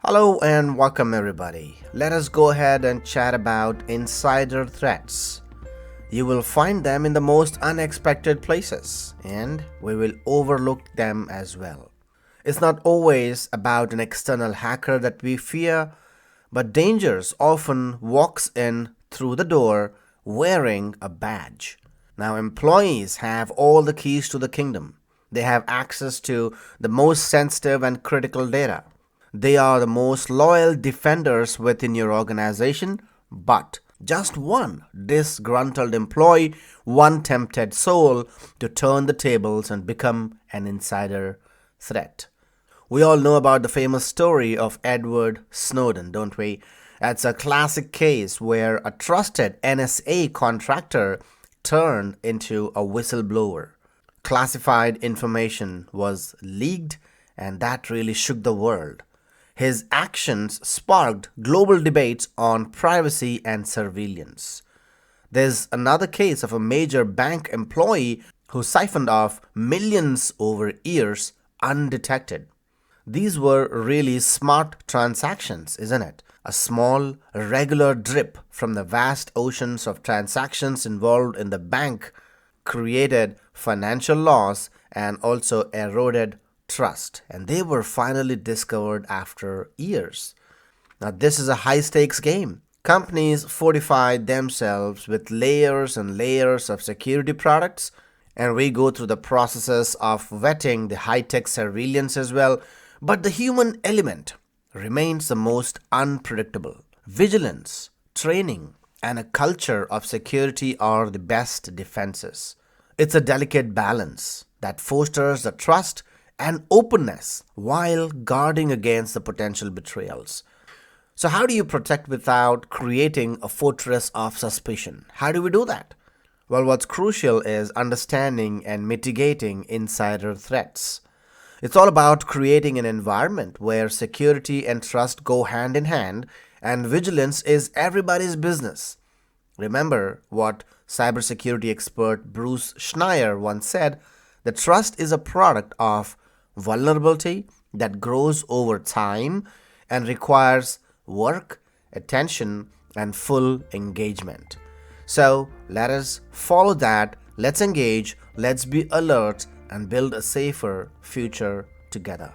Hello and welcome everybody. Let us go ahead and chat about insider threats. You will find them in the most unexpected places and we will overlook them as well. It's not always about an external hacker that we fear, but dangers often walks in through the door wearing a badge. Now employees have all the keys to the kingdom. They have access to the most sensitive and critical data. They are the most loyal defenders within your organization, but just one disgruntled employee, one tempted soul to turn the tables and become an insider threat. We all know about the famous story of Edward Snowden, don't we? It's a classic case where a trusted NSA contractor turned into a whistleblower. Classified information was leaked, and that really shook the world. His actions sparked global debates on privacy and surveillance. There's another case of a major bank employee who siphoned off millions over years undetected. These were really smart transactions, isn't it? A small, regular drip from the vast oceans of transactions involved in the bank created financial loss and also eroded trust, and they were finally discovered after years. Now, this is a high stakes game. Companies fortified themselves with layers and layers of security products, and we go through the processes of vetting the high tech surveillance as well. But the human element remains the most unpredictable. Vigilance, training, and a culture of security are the best defenses. It's a delicate balance that fosters the trust and openness while guarding against the potential betrayals. So, how do you protect without creating a fortress of suspicion? How do we do that? Well, what's crucial is understanding and mitigating insider threats. It's all about creating an environment where security and trust go hand in hand and vigilance is everybody's business. Remember what cybersecurity expert Bruce Schneier once said: the trust is a product of vulnerability that grows over time and requires work, attention, and full engagement. So let us follow that, let's engage, let's be alert, and build a safer future together.